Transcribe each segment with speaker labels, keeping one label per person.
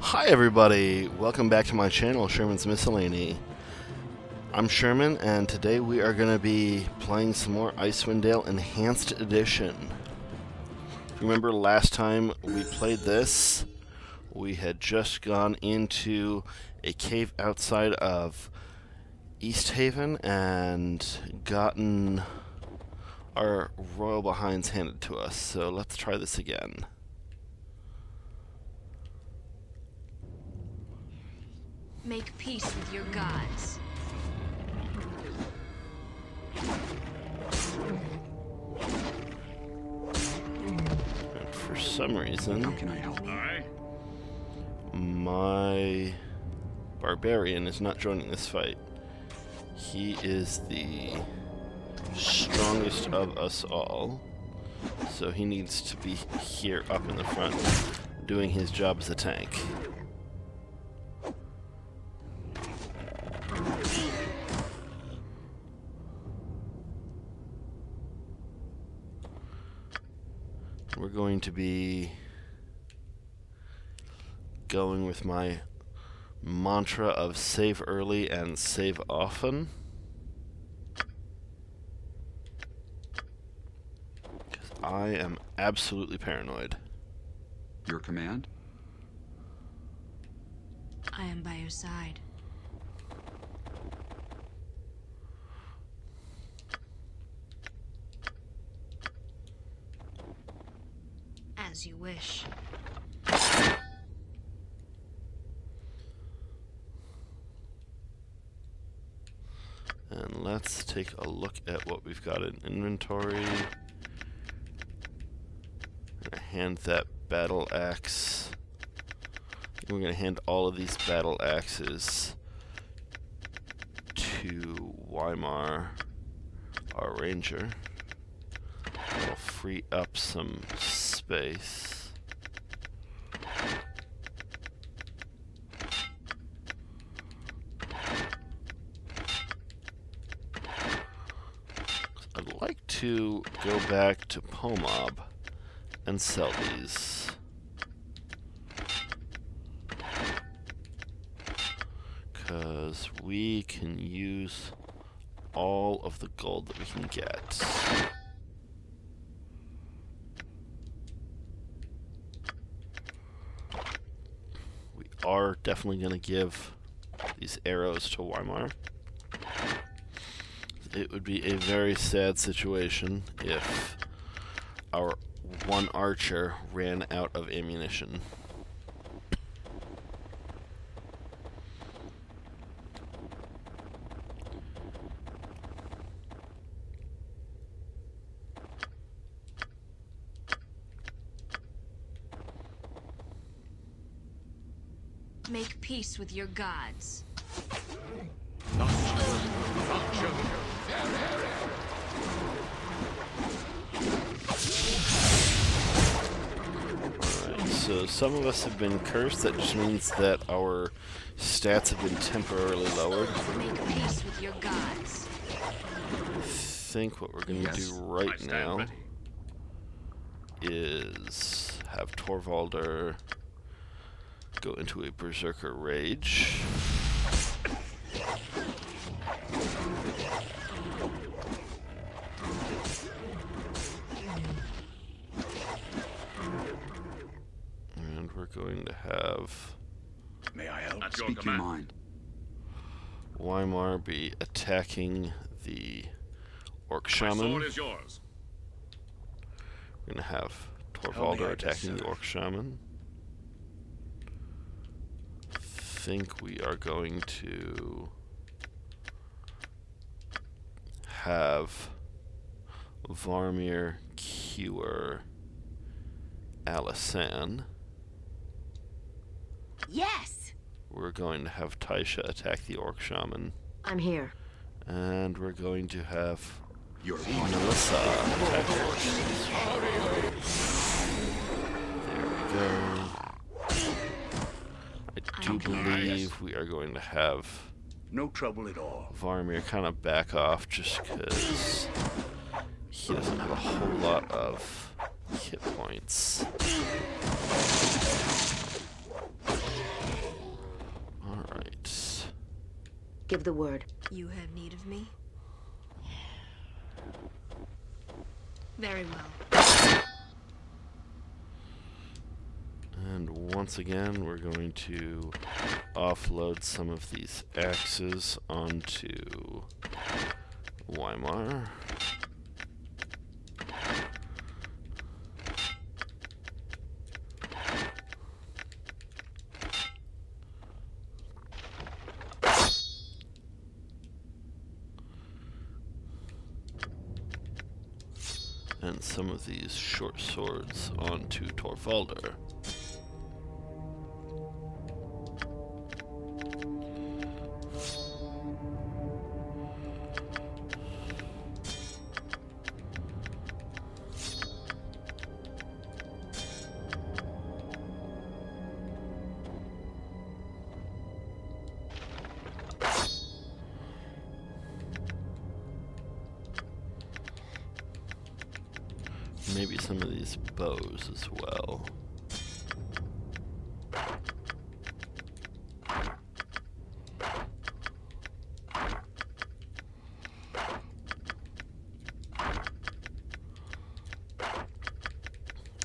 Speaker 1: Hi everybody, welcome back to my channel, Sherman's Miscellany. I'm Sherman, and today we are going to be playing some more Icewind Dale Enhanced Edition. If you remember last time we played this, we had just gone into a cave outside of Easthaven and gotten our royal behinds handed to us, so let's try this again.
Speaker 2: Make peace with your gods.
Speaker 1: And for some reason,
Speaker 3: How can I help?
Speaker 1: my barbarian is not joining this fight. He is the strongest of us all, so he needs to be here up in the front doing his job as a tank. We're going to be going with my mantra of save early and save often. Because I am absolutely paranoid.
Speaker 3: Your command?
Speaker 2: I am by your side. As you wish.
Speaker 1: And let's take a look at what we've got in inventory. I'm gonna hand that battle axe. We're gonna hand all of these battle axes to Weimar, our ranger. That'll free up some space. I'd like to go back to Pomob and sell these. Because we can use all of the gold that we can get. We are definitely going to give these arrows to Weimar. It would be a very sad situation if our one archer ran out of ammunition.
Speaker 2: Make peace with your gods.
Speaker 1: Alright, so some of us have been cursed. That just means that our stats have been temporarily lowered.
Speaker 2: Make peace with your gods.
Speaker 1: I think what we're going to do right now is have Torvalder go into a berserker rage. And we're going to have
Speaker 4: May I help?
Speaker 3: Speak your mind.
Speaker 1: Weimar be attacking the Orc Shaman.
Speaker 4: My sword is yours.
Speaker 1: We're going to have
Speaker 4: Tell me
Speaker 1: Torvalder
Speaker 4: how to
Speaker 1: attacking the
Speaker 4: serve.
Speaker 1: Orc Shaman. I think we are going to have Varmir cure Alisan.
Speaker 5: Yes!
Speaker 1: We're going to have Taisha attack the Orc Shaman.
Speaker 5: I'm here.
Speaker 1: And we're going to have
Speaker 3: Your
Speaker 1: Melissa attack the Orc Shaman. There we go. I do believe we are going to have
Speaker 4: No trouble at all.
Speaker 1: Varmir kind of back off just because he doesn't have a whole lot of hit points.
Speaker 5: Give the word.
Speaker 2: You have need of me? Very well.
Speaker 1: And once again, we're going to offload some of these axes onto Weimar. And some of these short swords onto Torvaldr. Maybe some of these bows as well.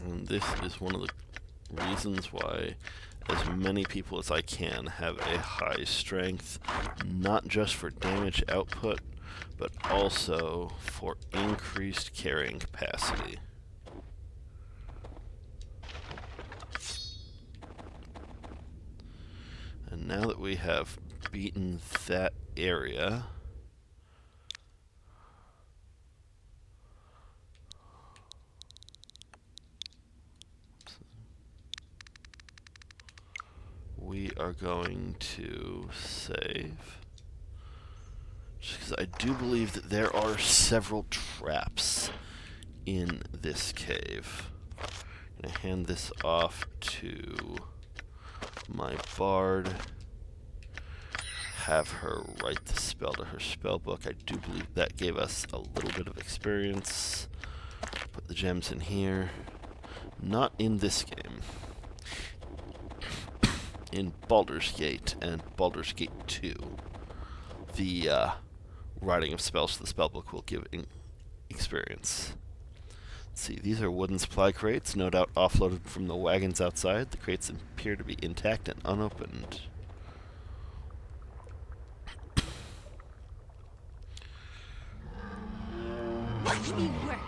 Speaker 1: And this is one of the reasons why as many people as I can have a high strength, not just for damage output, but also for increased carrying capacity. And now that we have beaten that area, we are going to save. Just because I do believe that there are several traps in this cave. I'm going to hand this off to my bard, have her write the spell to her spell book. I do believe that gave us a little bit of experience. Put the gems in here. Not in this game. In Baldur's Gate and Baldur's Gate 2, the writing of spells to the spell book will give experience. Let's see, these are wooden supply crates, no doubt offloaded from the wagons outside. The crates appear to be intact and unopened.
Speaker 2: Watch me work.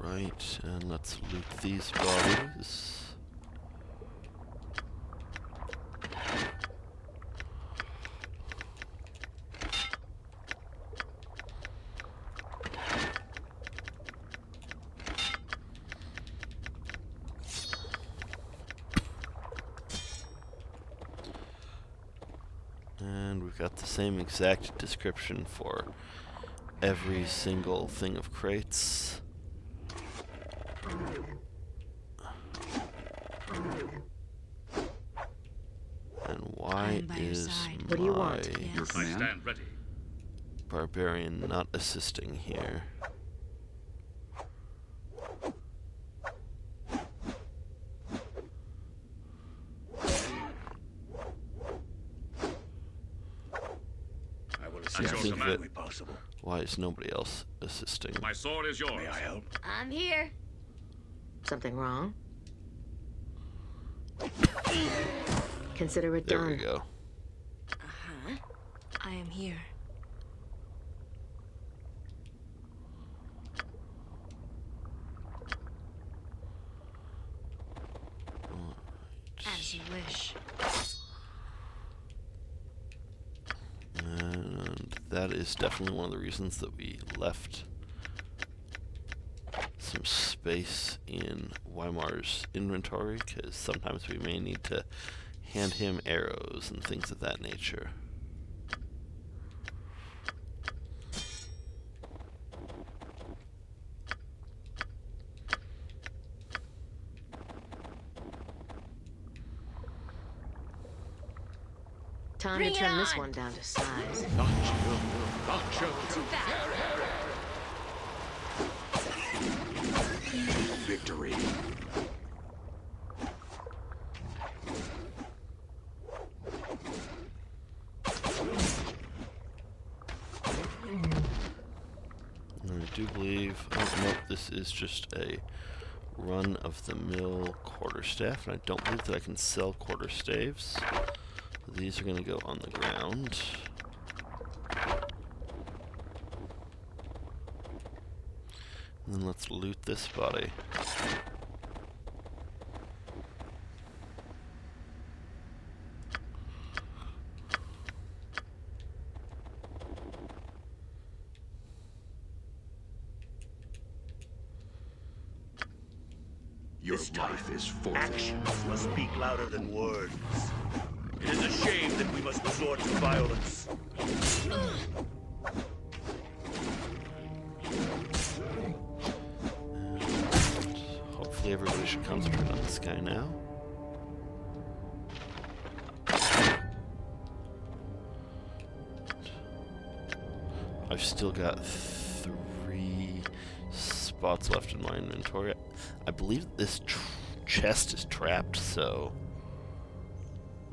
Speaker 1: Alright, and let's loot these bodies. And we've got the same exact description for every single thing of crates. And why is
Speaker 5: What do you want?
Speaker 1: my
Speaker 3: Your
Speaker 4: I
Speaker 3: command?
Speaker 4: stand ready.
Speaker 1: barbarian not assisting here?
Speaker 4: I will
Speaker 1: I
Speaker 4: assist your
Speaker 1: think
Speaker 4: command
Speaker 1: that-
Speaker 4: way possible.
Speaker 1: Why is nobody else assisting?
Speaker 4: My sword is yours. May I help?
Speaker 2: I'm here.
Speaker 5: Something wrong? Consider it
Speaker 1: There
Speaker 5: done.
Speaker 1: we go.
Speaker 2: Uh-huh. I am here. As you wish.
Speaker 1: And that is definitely one of the reasons that we left some space in Weimar's inventory, because sometimes we may need to hand him arrows and things of that nature.
Speaker 5: Time
Speaker 2: Bring
Speaker 5: to
Speaker 2: it
Speaker 5: turn this
Speaker 2: on.
Speaker 5: one down to size.
Speaker 2: To battle.
Speaker 3: victory.
Speaker 1: I do believe, oh nope, this is just a run-of-the-mill quarterstaff, and I don't believe that I can sell quarterstaves. These are going to go on the ground. And then let's loot this body.
Speaker 3: Your life is forfeit.
Speaker 4: Actions must speak louder than words. It is a shame that we must resort to violence.
Speaker 1: And hopefully everybody should concentrate on this guy now. I've still got 3 spots left in my inventory. I believe this chest is trapped, so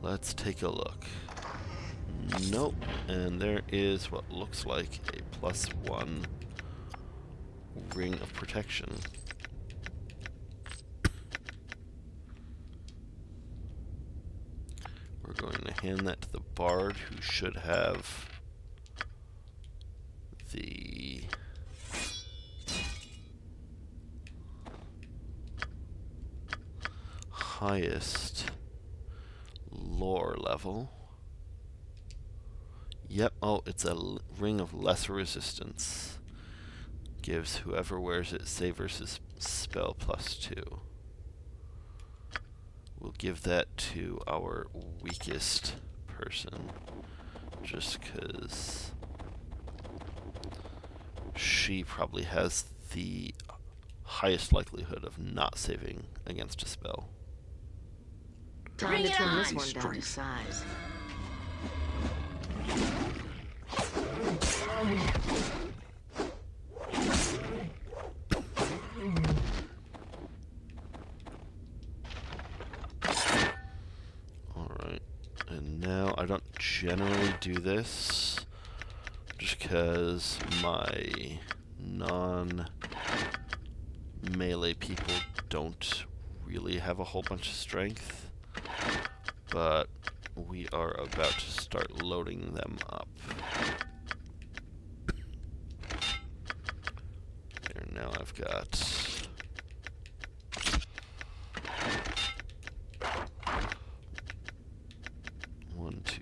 Speaker 1: let's take a look. Nope. And there is what looks like a +1 ring of protection. We're going to hand that to the bard, who should have the highest lore level. Yep, oh, it's a ring of lesser resistance. Gives whoever wears it save versus spell +2. We'll give that to our weakest person, just because she probably has the highest likelihood of not saving against a spell.
Speaker 5: Time to turn this
Speaker 2: on.
Speaker 5: one down to size.
Speaker 1: Alright, and now I don't generally do this just because my non-melee people don't really have a whole bunch of strength. But we are about to start loading them up. There, now I've got 1, 2,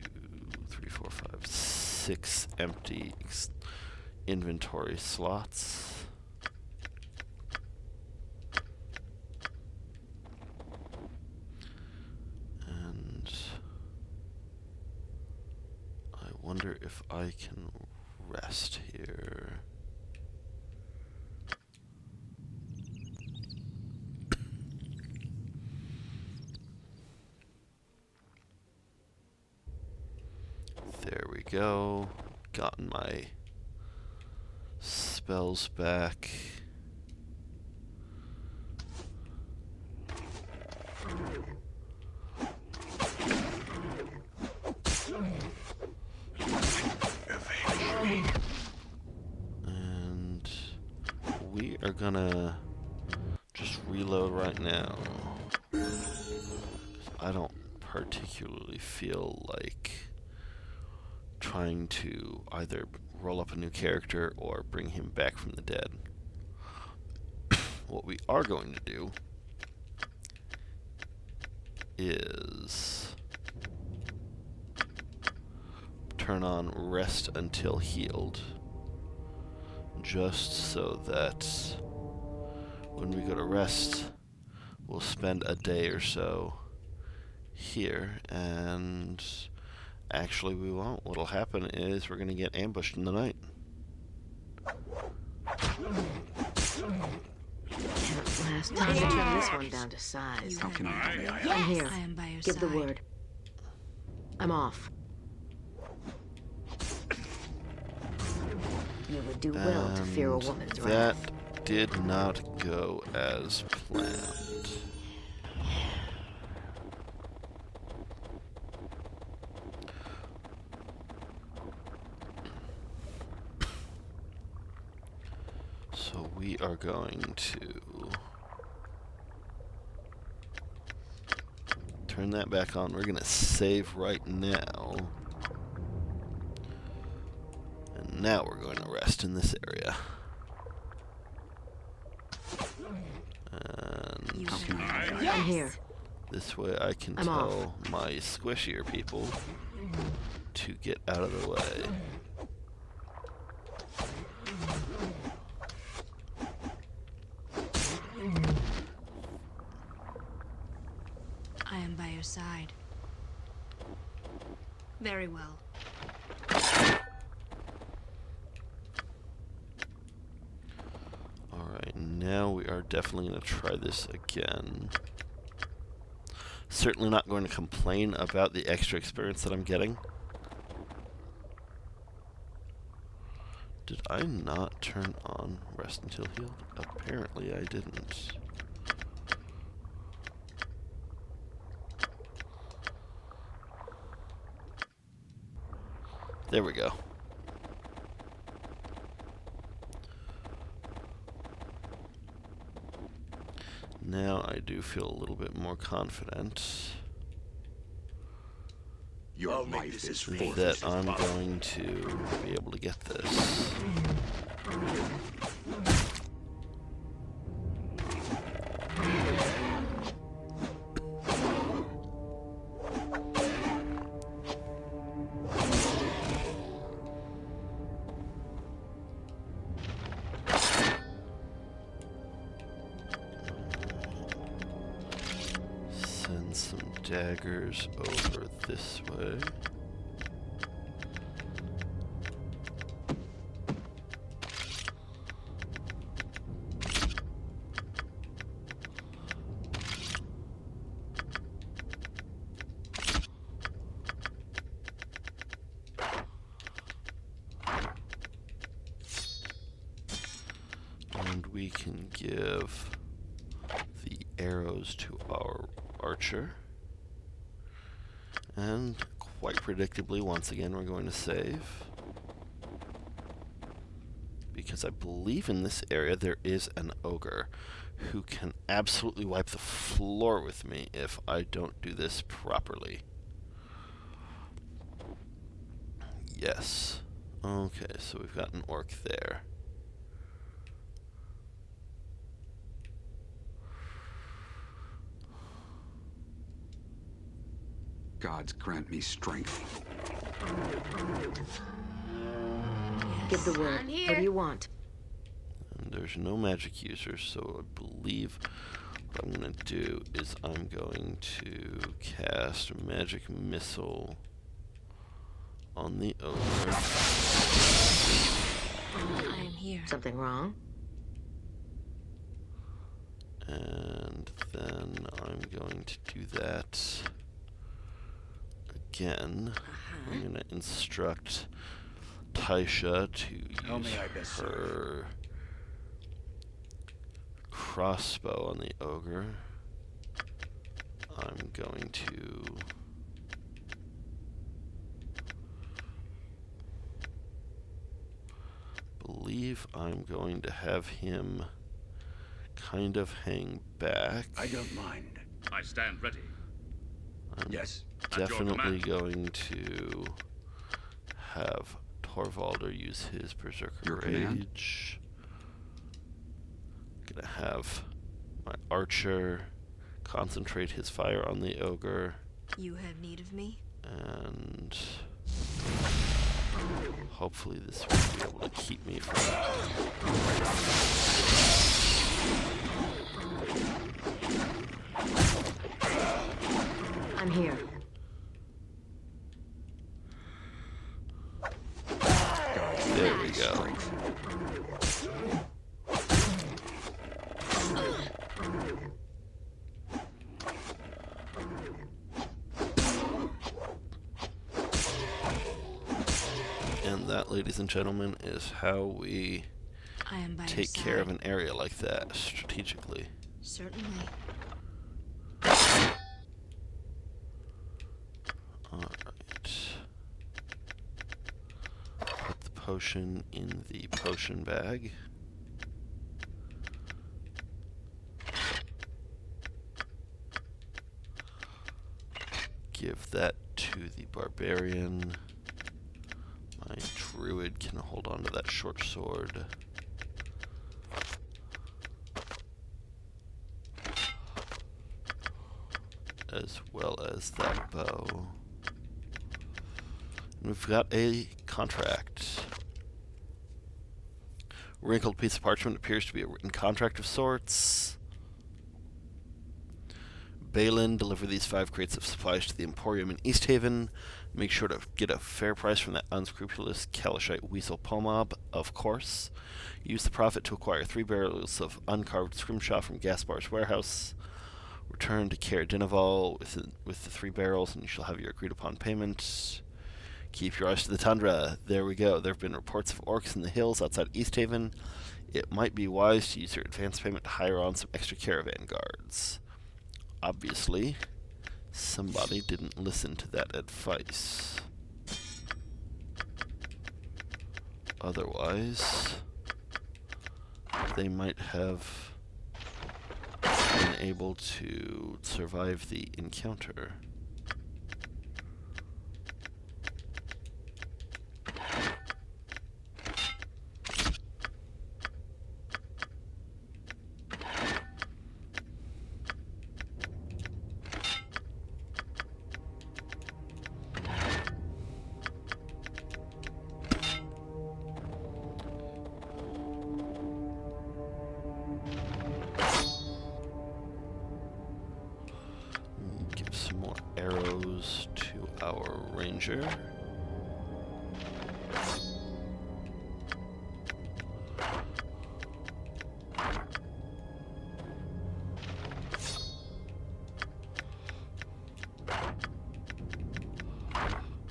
Speaker 1: 3, 4, 5, 6 empty inventory slots. Wonder if I can rest here. There we go. Gotten my spells back. And we are gonna just reload right now. I don't particularly feel like trying to either roll up a new character or bring him back from the dead. What we are going to do is turn on rest until healed, just so that when we go to rest, we'll spend a day or so here, and actually we won't. What'll happen is we're going to get ambushed in the night.
Speaker 5: Last time to turn this one down to size.
Speaker 3: How can I?
Speaker 5: I'm here.
Speaker 2: I am by your
Speaker 5: Give
Speaker 2: side.
Speaker 5: the word. I'm off. You would do well to fear a woman's
Speaker 1: that
Speaker 5: wrath.
Speaker 1: did not go as planned. So we are going to turn that back on. We're going to save right now. And now we're going to rest in this area. And
Speaker 5: I'm here.
Speaker 1: this way I can
Speaker 5: I'm
Speaker 1: tell my squishier people to get out of the way.
Speaker 2: I am by your side. Very well.
Speaker 1: Alright, now we are definitely going to try this again. Certainly not going to complain about the extra experience that I'm getting. Did I not turn on rest until healed? Apparently I didn't. There we go. Now I do feel a little bit more confident
Speaker 3: Your life is forfeit.
Speaker 1: that I'm going to be able to get this. Send some daggers over this way. And we can give the arrows to our archer. And quite predictably, once again, we're going to save. Because I believe in this area there is an ogre who can absolutely wipe the floor with me if I don't do this properly. Yes. Okay, so we've got an orc there.
Speaker 3: Gods grant me strength.
Speaker 5: Give the word. What do you want?
Speaker 1: And there's no magic users, so I believe what I'm going to do is I'm going to cast Magic Missile on the ogre.
Speaker 2: I am here.
Speaker 5: Something wrong?
Speaker 1: And then I'm going to do that again. I'm going to instruct Taisha to
Speaker 4: How
Speaker 1: use
Speaker 4: may I best serve?
Speaker 1: her crossbow on the ogre. I'm going to believe I'm going to have him kind of hang back.
Speaker 4: I don't mind.
Speaker 6: I stand ready.
Speaker 1: I'm
Speaker 4: Yes.
Speaker 6: At your
Speaker 1: definitely
Speaker 6: command.
Speaker 1: going to have Torvalder use his Berserker
Speaker 3: Your command?
Speaker 1: Rage. Gonna have my archer concentrate his fire on the ogre,
Speaker 2: You have need of me?
Speaker 1: and hopefully this will be able to keep me from
Speaker 5: I'm here.
Speaker 1: There we go. And that, ladies and gentlemen, is how we
Speaker 2: I am by your
Speaker 1: take care of
Speaker 2: side.
Speaker 1: an area like that strategically.
Speaker 2: Certainly.
Speaker 1: Alright. Put the potion in the potion bag. Give that to the barbarian. My druid can hold on to that short sword. As well as that bow. And we've got a contract. Wrinkled piece of parchment appears to be a written contract of sorts. Balin, deliver these 5 crates of supplies to the Emporium in Easthaven. Make sure to get a fair price from that unscrupulous Kalashite weasel Pomob, of course. Use the profit to acquire 3 barrels of uncarved scrimshaw from Gaspar's warehouse. Return to Caer Dineval with the 3 barrels, and you shall have your agreed-upon payment. Keep your eyes to the tundra. There we go. There have been reports of orcs in the hills outside Easthaven. It might be wise to use your advance payment to hire on some extra caravan guards. Obviously, somebody didn't listen to that advice. Otherwise, they might have been able to survive the encounter. Give some more arrows to our ranger.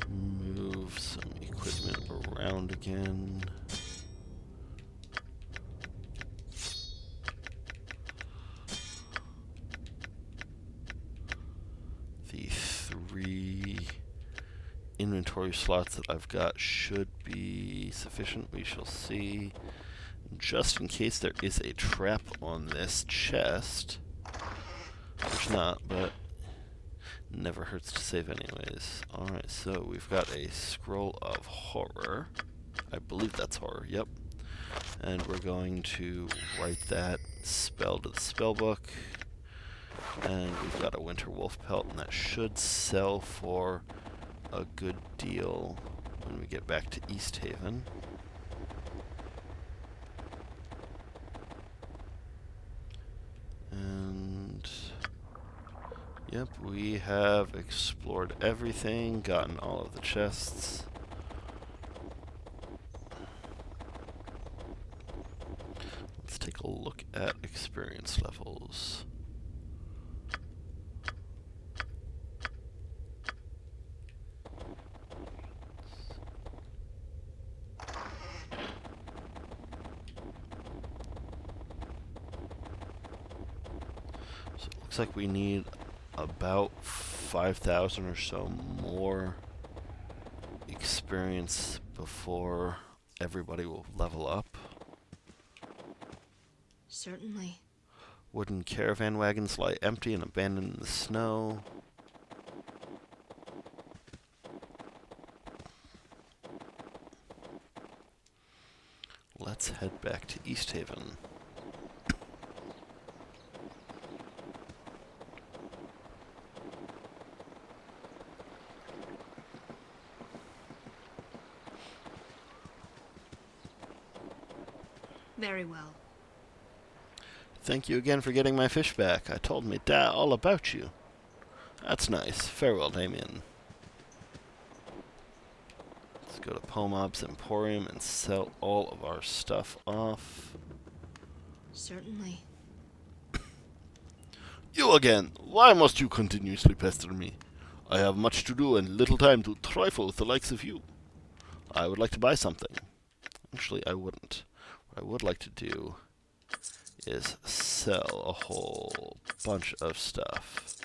Speaker 1: Move some equipment around again. The 3 inventory slots that I've got should be sufficient. We shall see. Just in case there is a trap on this chest. There's not, but never hurts to save anyways. Alright, so we've got a scroll of horror. I believe that's horror, yep. And we're going to write that spell to the spellbook. And we've got a winter wolf pelt, and that should sell for a good deal when we get back to Easthaven. And yep, we have explored everything, gotten all of the chests. Let's take a look at experience levels. So it looks like we need about 5,000 or so more experience before everybody will level up.
Speaker 2: Certainly.
Speaker 1: Wooden caravan wagons lie empty and abandoned in the snow. Let's head back to Easthaven.
Speaker 2: Very well.
Speaker 1: Thank you again for getting my fish back. I told me all about you. That's nice. Farewell, Damien. Let's go to Pomob's Emporium and sell all of our stuff off.
Speaker 2: Certainly.
Speaker 1: You again! Why must you continuously pester me? I have much to do and little time to trifle with the likes of you. I would like to buy something. Actually, I wouldn't. What I would like to do is sell a whole bunch of stuff.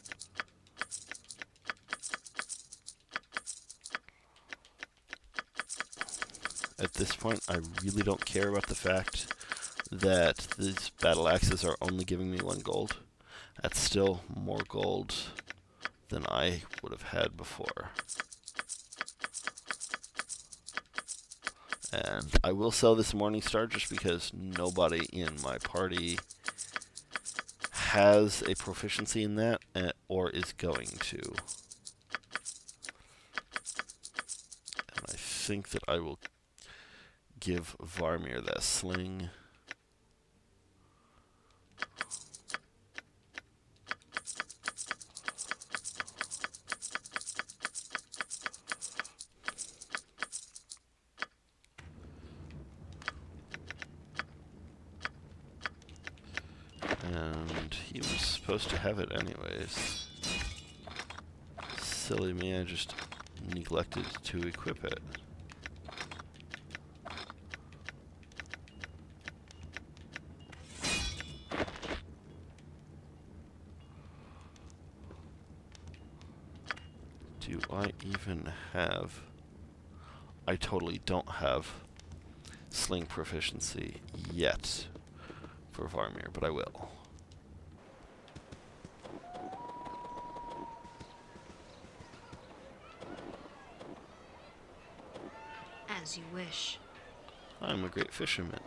Speaker 1: At this point, I really don't care about the fact that these battle axes are only giving me 1 gold. That's still more gold than I would have had before. And I will sell this Morning Star just because nobody in my party has a proficiency in that or is going to. And I think that I will give Varmir that sling. And he was supposed to have it anyways. Silly me, I just neglected to equip it. Do I even have... I totally don't have sling proficiency yet for Varmir, but I will.
Speaker 2: As you wish.
Speaker 1: I'm a great fisherman.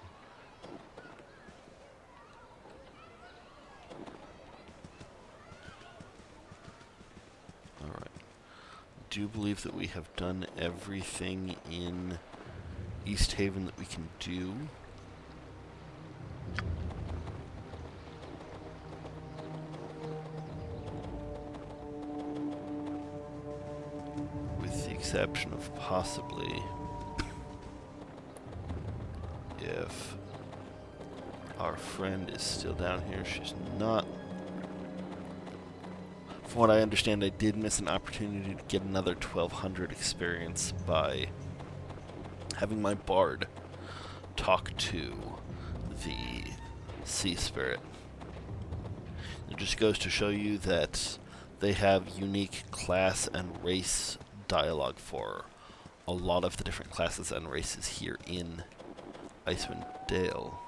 Speaker 1: Alright. Do believe that we have done everything in Easthaven that we can do. With the exception of possibly if our friend is still down here. She's not. From what I understand, I did miss an opportunity to get another 1200 experience by having my bard talk to the sea spirit. It just goes to show you that they have unique class and race dialogue for a lot of the different classes and races here in Icewind Dale.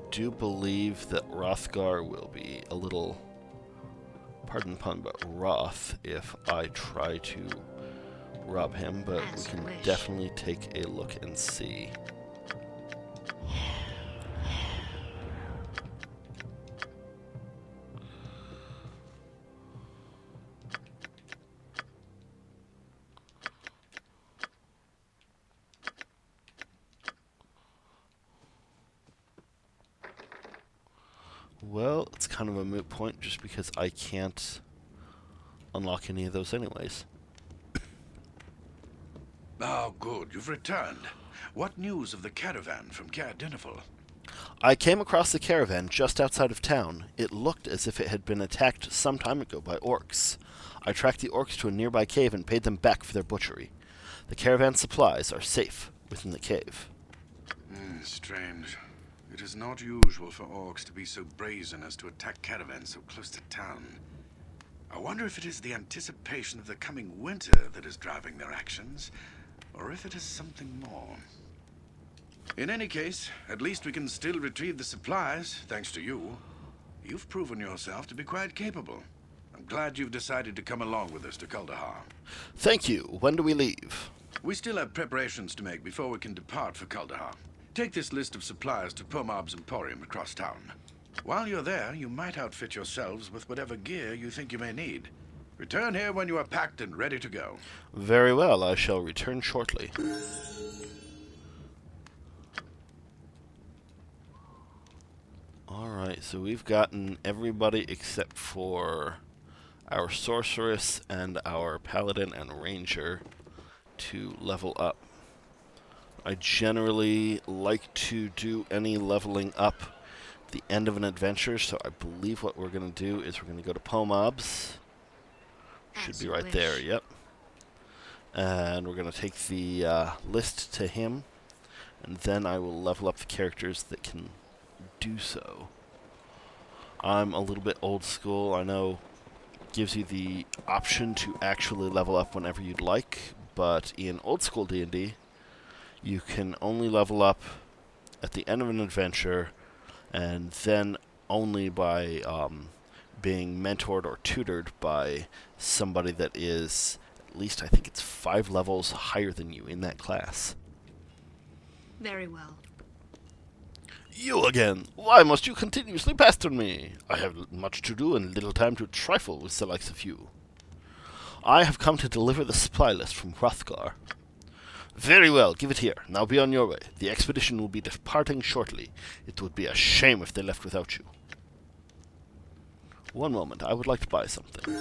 Speaker 1: I do believe that Rothgar will be a little, pardon the pun, but wroth if I try to rob him, but we can definitely take a look and see. Well, it's kind of a moot point just because I can't unlock any of those anyways.
Speaker 6: Oh, good. You've returned. What news of the caravan from Caer Dineval?
Speaker 1: I came across the caravan just outside of town. It looked as if it had been attacked some time ago by orcs. I tracked the orcs to a nearby cave and paid them back for their butchery. The caravan supplies are safe within the cave.
Speaker 6: Strange. It is not usual for orcs to be so brazen as to attack caravans so close to town. I wonder if it is the anticipation of the coming winter that is driving their actions, or if it is something more. In any case, at least we can still retrieve the supplies, thanks to you. You've proven yourself to be quite capable. I'm glad you've decided to come along with us to Kuldahar.
Speaker 1: Thank you. When do we leave?
Speaker 6: We still have preparations to make before we can depart for Kuldahar. Take this list of supplies to Pomab's Emporium across town. While you're there, you might outfit yourselves with whatever gear you think you may need. Return here when you are packed and ready to go.
Speaker 1: Very well. I shall return shortly. Alright, so we've gotten everybody except for our sorceress and our paladin and ranger to level up. I generally like to do any leveling up at the end of an adventure, so I believe what we're going to do is we're going to go to Pomobs. Should be right there, yep. And we're going to take the list to him, and then I will level up the characters that can do so. I'm a little bit old school. I know it gives you the option to actually level up whenever you'd like, but in old school D&D, you can only level up at the end of an adventure, and then only by being mentored or tutored by somebody that is, at least I think it's 5 levels higher than you in that class.
Speaker 2: Very well.
Speaker 1: You again! Why must you continuously pester me? I have much to do and little time to trifle with the likes of you. I have come to deliver the supply list from Hrothgar. Very well, give it here. Now be on your way. The expedition will be departing shortly. It would be a shame if they left without you. One moment, I would like to buy something.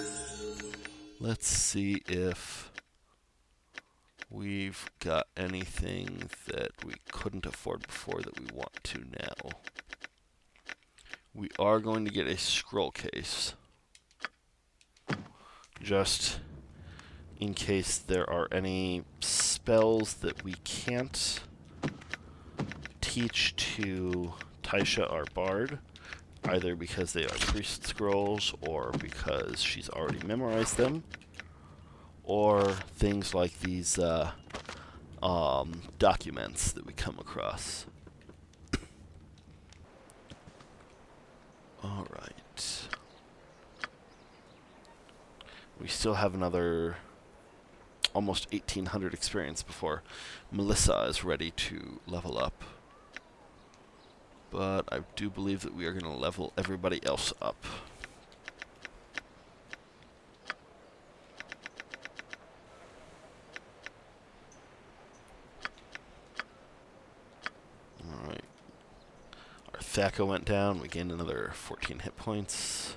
Speaker 1: Let's see if we've got anything that we couldn't afford before that we want to now. We are going to get a scroll case. Just in case there are any spells that we can't teach to Taisha, our bard, either because they are priest scrolls or because she's already memorized them, or things like these documents that we come across. Alright. We still have another almost 1800 experience before Melissa is ready to level up. But I do believe that we are going to level everybody else up. Alright. Our Thaka went down. We gained another 14 hit points.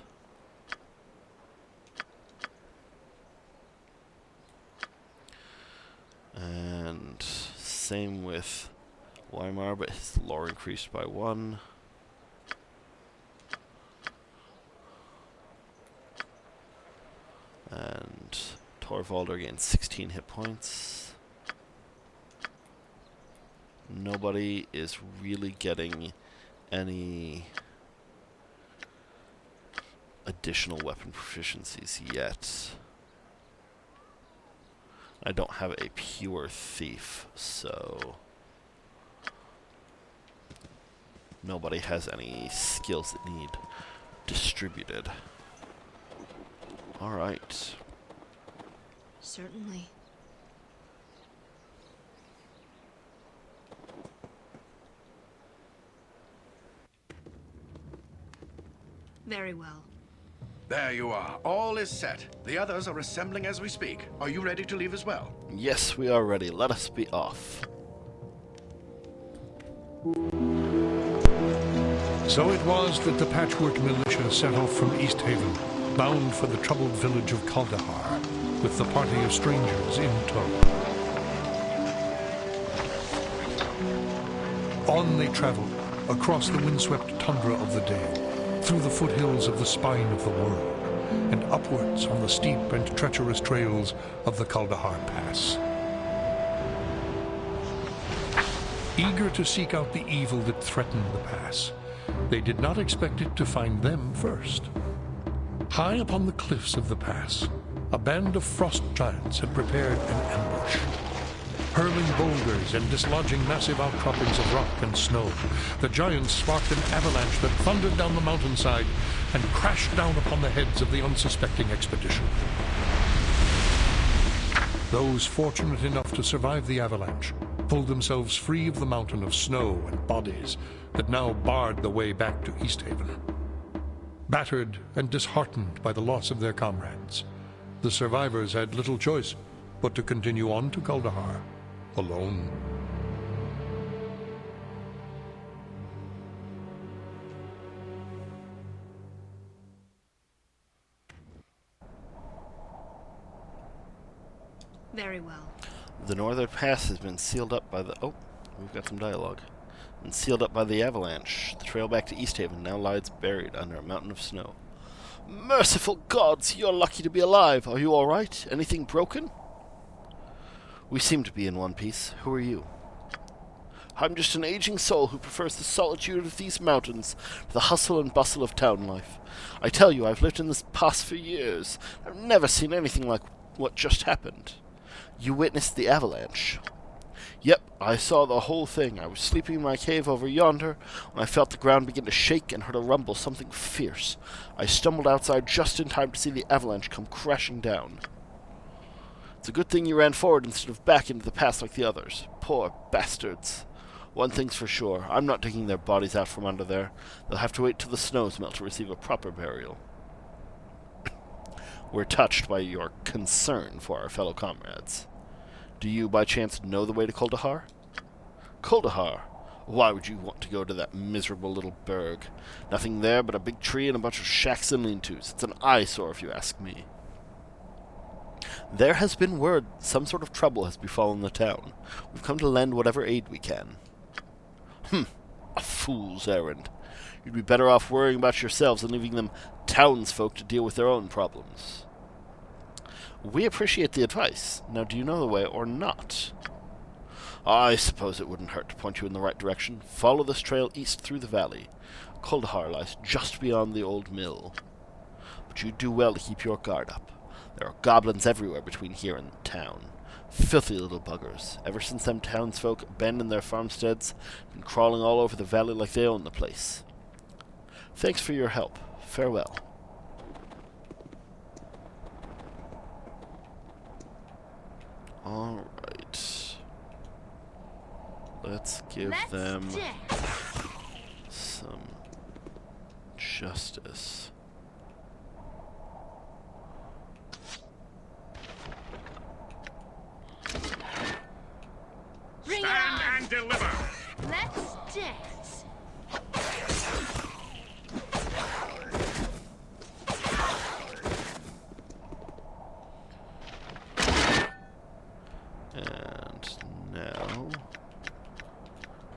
Speaker 1: And same with Weimar, but his lore increased by 1. And Torvaldr gained 16 hit points. Nobody is really getting any additional weapon proficiencies yet. I don't have a pure thief, so nobody has any skills that need distributed. Alright.
Speaker 2: Certainly. Very well.
Speaker 6: There you are. All is set. The others are assembling as we speak. Are you ready to leave as well?
Speaker 1: Yes, we are ready. Let us be off.
Speaker 7: So it was that the Patchwork Militia set off from Easthaven, bound for the troubled village of Kuldahar, with the party of strangers in tow. On they traveled, across the windswept tundra of the Dale, through the foothills of the spine of the world, and upwards on the steep and treacherous trails of the Kuldahar Pass. Eager to seek out the evil that threatened the pass, they did not expect it to find them first. High upon the cliffs of the pass, a band of frost giants had prepared an ambush. Hurling boulders and dislodging massive outcroppings of rock and snow, the giants sparked an avalanche that thundered down the mountainside and crashed down upon the heads of the unsuspecting expedition. Those fortunate enough to survive the avalanche pulled themselves free of the mountain of snow and bodies that now barred the way back to Easthaven. Battered and disheartened by the loss of their comrades, the survivors had little choice but to continue on to Kuldahar, alone.
Speaker 2: Very well.
Speaker 1: The northern pass has been sealed up by the... Oh, we've got some dialogue. Been sealed up by the avalanche. The trail back to Easthaven now lies buried under a mountain of snow. Merciful gods, you're lucky to be alive. Are you all right? Anything broken? We seem to be in one piece. Who are you? I'm just an aging soul who prefers the solitude of these mountains to the hustle and bustle of town life. I tell you, I've lived in this pass for years. I've never seen anything like what just happened. You witnessed the avalanche. Yep, I saw the whole thing. I was sleeping in my cave over yonder when I felt the ground begin to shake and heard a rumble, something fierce. I stumbled outside just in time to see the avalanche come crashing down. It's a good thing you ran forward instead of back into the pass like the others. Poor bastards. One thing's for sure, I'm not digging their bodies out from under there. They'll have to wait till the snows melt to receive a proper burial. We're touched by your concern for our fellow comrades. Do you, by chance, know the way to Kuldahar? Kuldahar? Why would you want to go to that miserable little burg? Nothing there but a big tree and a bunch of shacks and lean-tos. It's an eyesore, if you ask me. There has been word some sort of trouble has befallen the town. We've come to lend whatever aid we can. A fool's errand. You'd be better off worrying about yourselves and leaving them townsfolk to deal with their own problems. We appreciate the advice. Now, do you know the way or not? I suppose it wouldn't hurt to point you in the right direction. Follow this trail east through the valley. Kuldahar lies just beyond the old mill. But you'd do well to keep your guard up. There are goblins everywhere between here and town. Filthy little buggers. Ever since them townsfolk abandoned their farmsteads, been crawling all over the valley like they own the place. Thanks for your help. Farewell. Alright. Let's give them some justice.
Speaker 2: Bring
Speaker 6: Stand
Speaker 2: it on!
Speaker 6: and deliver!
Speaker 2: Let's dance!
Speaker 1: And now,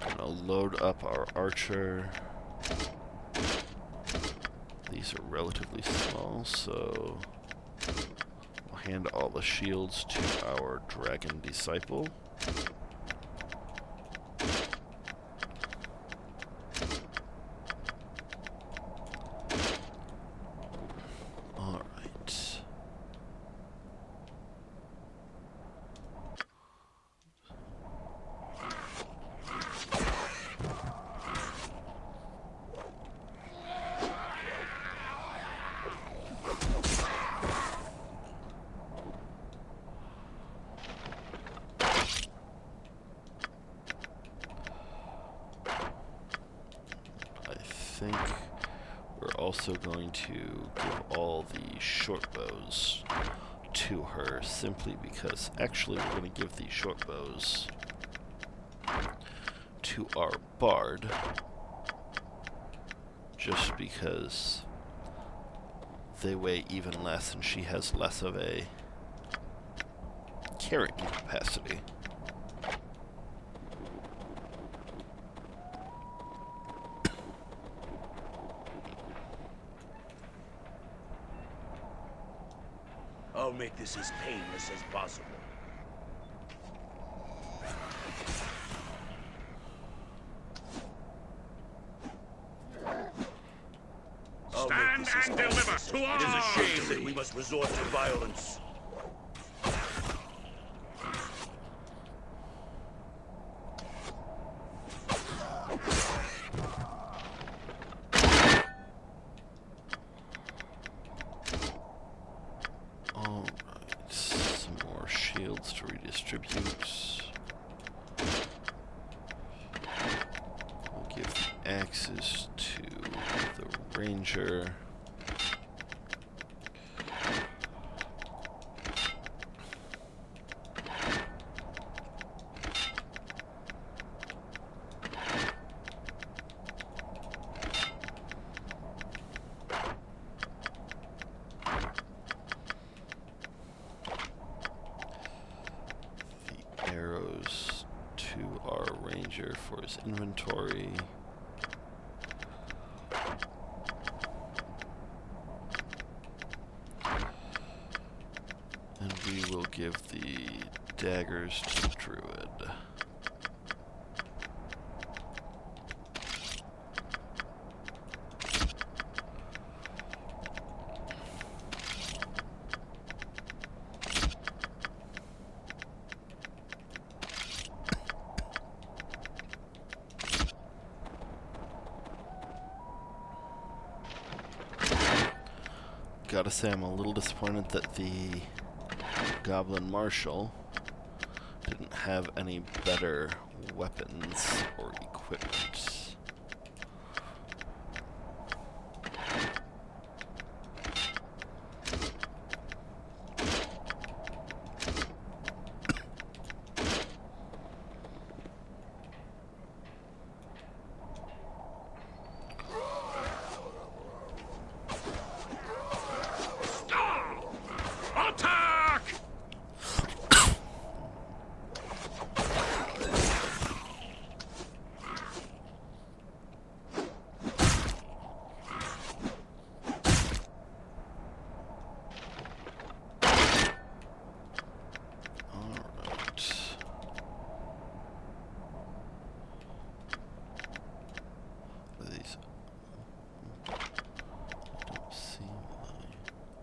Speaker 1: I'm gonna load up our archer. These are relatively small, so we'll hand all the shields to our dragon disciple. Alright. I think we're also going to give all the short bows to her simply because actually we're going to give the short bows to our bard just because they weigh even less and she has less of a carrying capacity.
Speaker 4: I'll make this as painless as possible.
Speaker 6: Stand and deliver to
Speaker 4: It
Speaker 6: our
Speaker 4: is a shame that we must resort to violence.
Speaker 1: Alright, some more shields to redistribute. We'll give the axes to the ranger. our ranger for his inventory. And we will give the daggers to the druid. Gotta say, I'm a little disappointed that the Goblin Marshal didn't have any better weapons or equipment.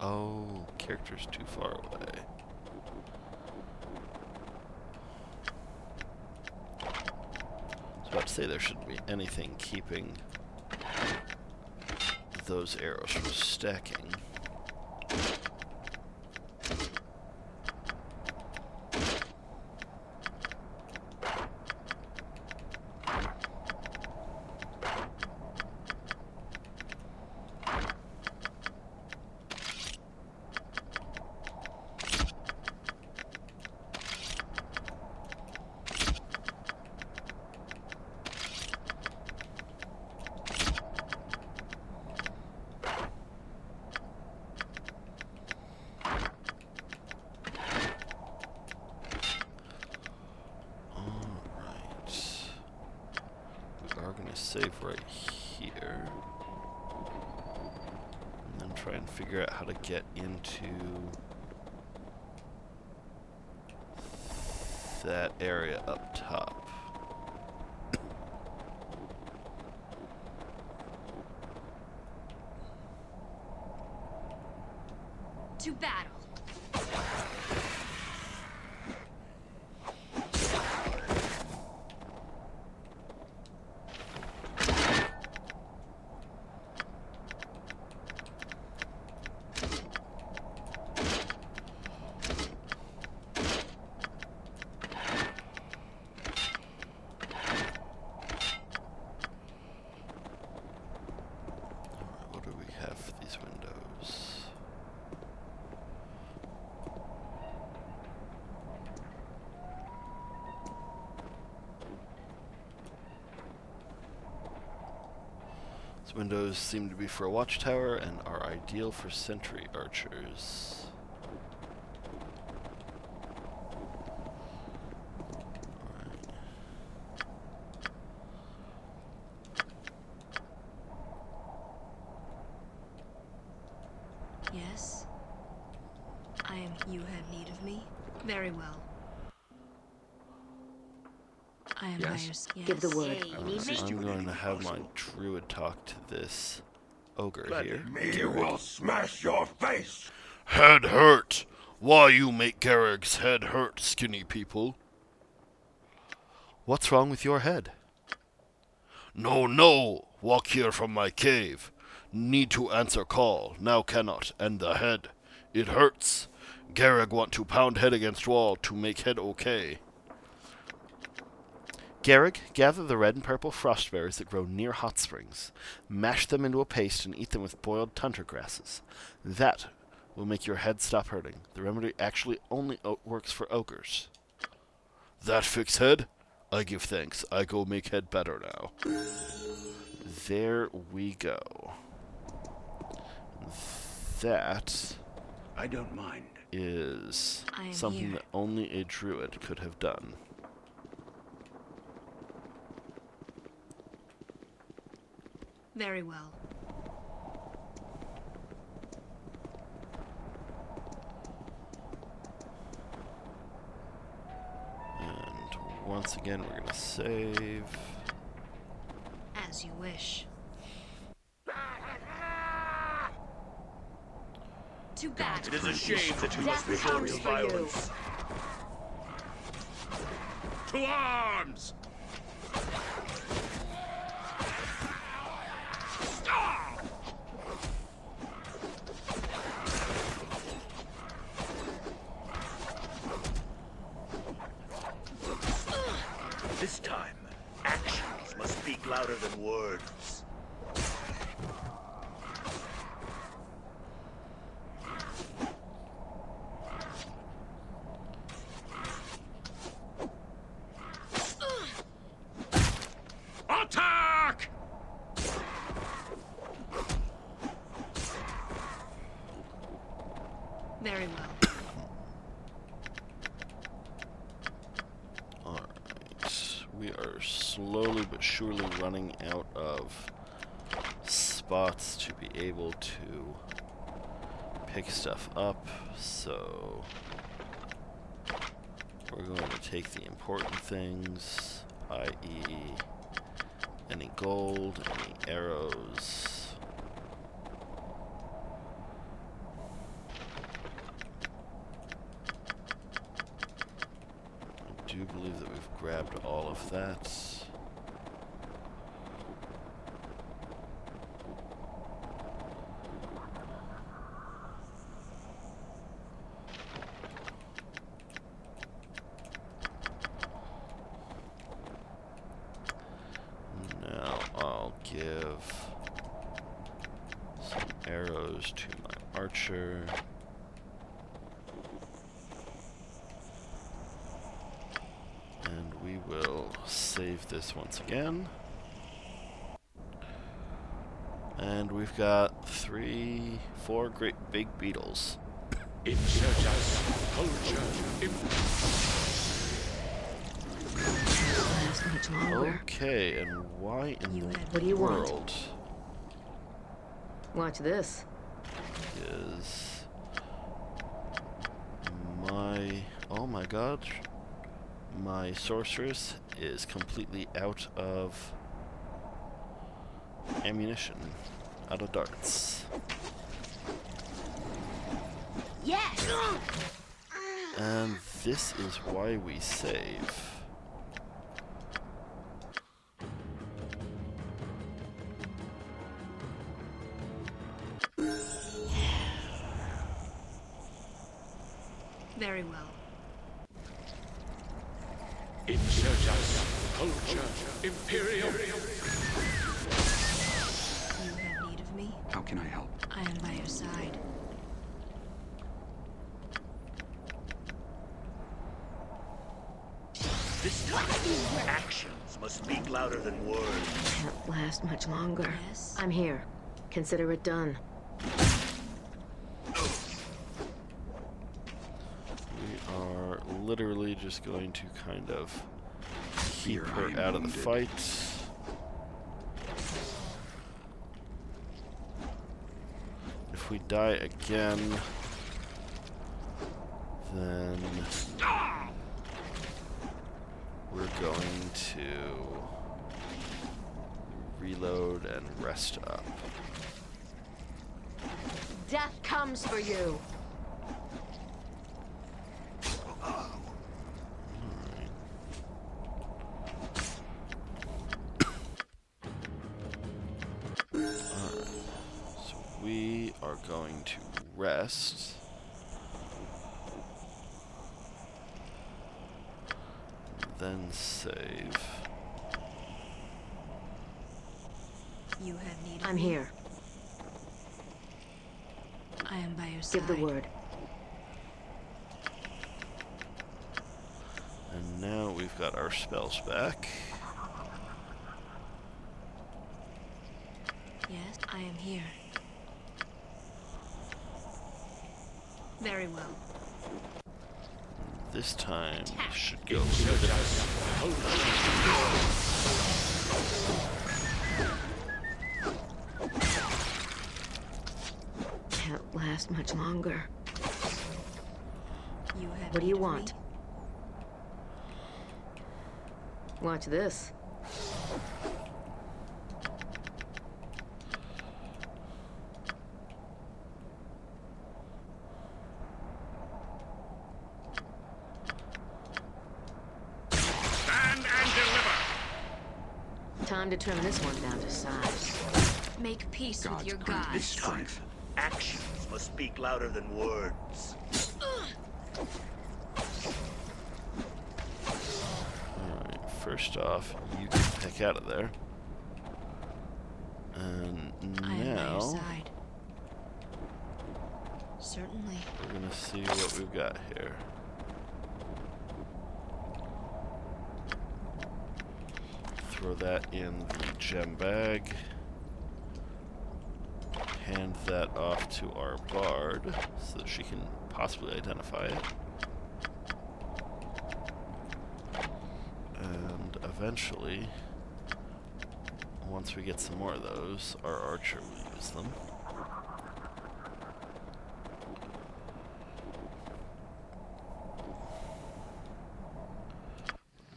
Speaker 1: Oh, character's too far away. I was about to say there shouldn't be anything keeping those arrows from stacking. Save right here, and then try and figure out how to get into that area up top.
Speaker 2: To battle. These windows seem to be for a watchtower and are ideal for sentry archers. Yes? I am. You have need of me? Very well. I am
Speaker 3: Yes?
Speaker 2: Myers. Yes.
Speaker 5: Give the word.
Speaker 1: I'm going to have my druid talk to this ogre here.
Speaker 4: Me will smash your face!
Speaker 1: Head hurt! Why you make Garrick's head hurt, skinny people? What's wrong with your head? No, no! Walk here from my cave. Need to answer call. Now cannot. And the head. It hurts. Garrick want to pound head against wall to make head okay. Garrick, gather the red and purple frostberries that grow near hot springs. Mash them into a paste and eat them with boiled tundra grasses. That will make your head stop hurting. The remedy actually only works for ogres. That fix head? I give thanks. I go make head better now. There we go. That
Speaker 4: I don't mind.
Speaker 1: is
Speaker 2: I am
Speaker 1: something
Speaker 2: here.
Speaker 1: that only a druid could have done.
Speaker 8: Very well.
Speaker 2: And once again, we're gonna save.
Speaker 8: As you wish. Too bad.
Speaker 4: It is a shame that you must
Speaker 5: Death
Speaker 4: resort to
Speaker 5: comes for you.
Speaker 4: violence. To arms! This time, actions must speak louder than words. Attack!
Speaker 8: Very well.
Speaker 2: Alright. We are slowly but surely running out of spots to be able to pick stuff up, so we're going to take the important things, i.e. any gold, any arrows. I do believe that we've grabbed all of that. Now I'll give some arrows to my archer. And we will save this once again. And we've got 4 great big beetles.
Speaker 4: Insurgents, culture,
Speaker 5: Last much longer.
Speaker 2: Okay, and why in
Speaker 8: You
Speaker 2: the
Speaker 8: had
Speaker 5: What do you want?
Speaker 2: world
Speaker 5: Watch this.
Speaker 2: is my... Oh my god. My sorceress is completely out of ammunition, out of darts.
Speaker 5: Yes!
Speaker 2: And this is why we save.
Speaker 8: Very well.
Speaker 4: insurgents, culture, imperial.
Speaker 8: You have need of me.
Speaker 3: How can I help?
Speaker 8: I am by your side.
Speaker 4: This time, actions must speak louder than words.
Speaker 5: Can't last much longer.
Speaker 8: Yes?
Speaker 5: I'm here. Consider it done.
Speaker 2: We are literally just going to kind of keep
Speaker 3: Here
Speaker 2: her
Speaker 3: I'm
Speaker 2: out of the
Speaker 3: wounded.
Speaker 2: fight. If we die again, then we're going to reload and rest up.
Speaker 5: Death comes for you.
Speaker 2: So we are going to rest. Then save.
Speaker 8: You have need of
Speaker 5: I'm
Speaker 8: me.
Speaker 5: here.
Speaker 8: I am by your side.
Speaker 5: Give the word.
Speaker 2: And now we've got our spells back.
Speaker 8: Yes, I am here. Very well.
Speaker 2: This time we should go.
Speaker 5: last much longer.
Speaker 8: You have
Speaker 5: What do you
Speaker 8: need of
Speaker 5: want?
Speaker 8: me?
Speaker 5: Watch this.
Speaker 4: Stand and deliver!
Speaker 5: Time to trim this one down to size.
Speaker 8: Make peace with
Speaker 3: God's
Speaker 8: your
Speaker 3: grant me
Speaker 8: gods.
Speaker 3: strength.
Speaker 4: Actions must speak louder than words.
Speaker 2: Alright, first off, you can heck out of there. And
Speaker 8: I am by your
Speaker 2: now,
Speaker 8: side. Certainly.
Speaker 2: we're gonna see what we've got here. Throw that in the gem bag. Hand that off to our bard so that she can possibly identify it. And eventually, once we get some more of those, our archer will use them.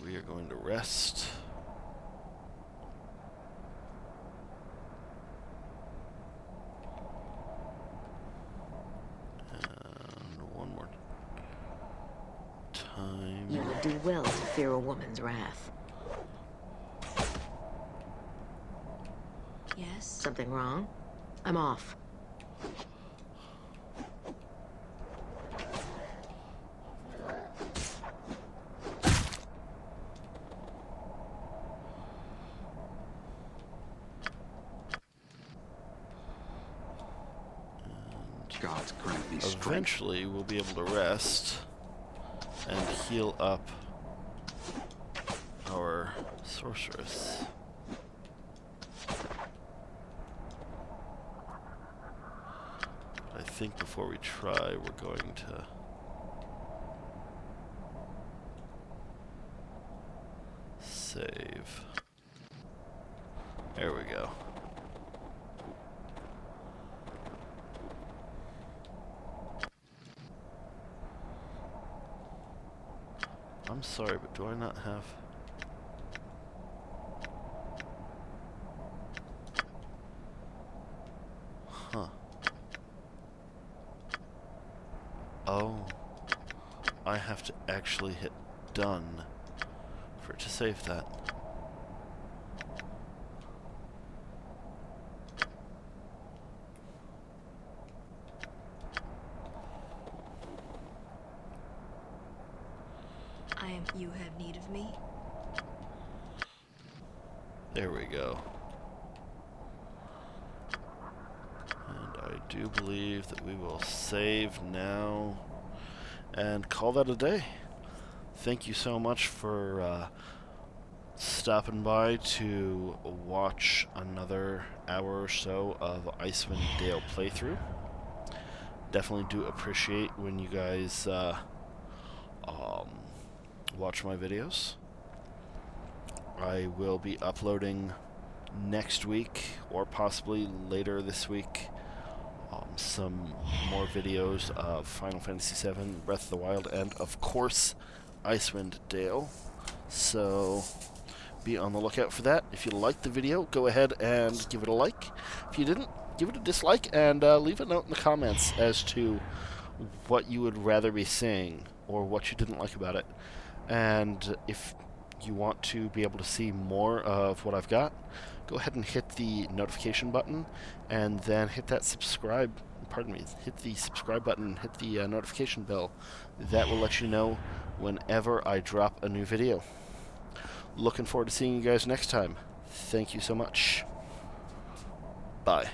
Speaker 2: We are going to rest. And one more time.
Speaker 5: You would do well to fear a woman's wrath.
Speaker 8: Yes?
Speaker 5: Something wrong? I'm off.
Speaker 3: Gods grant me strength.
Speaker 2: Eventually, we'll be able to rest and heal up our sorceress. I think before we try, we're going to save. There we go. I'm sorry, but do I not have... Huh. Oh. I have to actually hit done for it to save that.
Speaker 8: You have need of me?
Speaker 2: There we go. And I do believe that we will save now and call that a day. Thank you so much for stopping by to watch another hour or so of Icewind Dale playthrough. Definitely do appreciate when you guys watch my videos. I will be uploading next week or possibly later this week some more videos of Final Fantasy VII, Breath of the Wild, and of course Icewind Dale. So be on the lookout for that. If you liked the video, go ahead and give it a like. If you didn't, give it a dislike and leave a note in the comments as to what you would rather be seeing or what you didn't like about it. And if you want to be able to see more of what I've got, go ahead and hit the notification button and then hit that subscribe, hit the subscribe button, hit the notification bell. That will let you know whenever I drop a new video. Looking forward to seeing you guys next time. Thank you so much. Bye.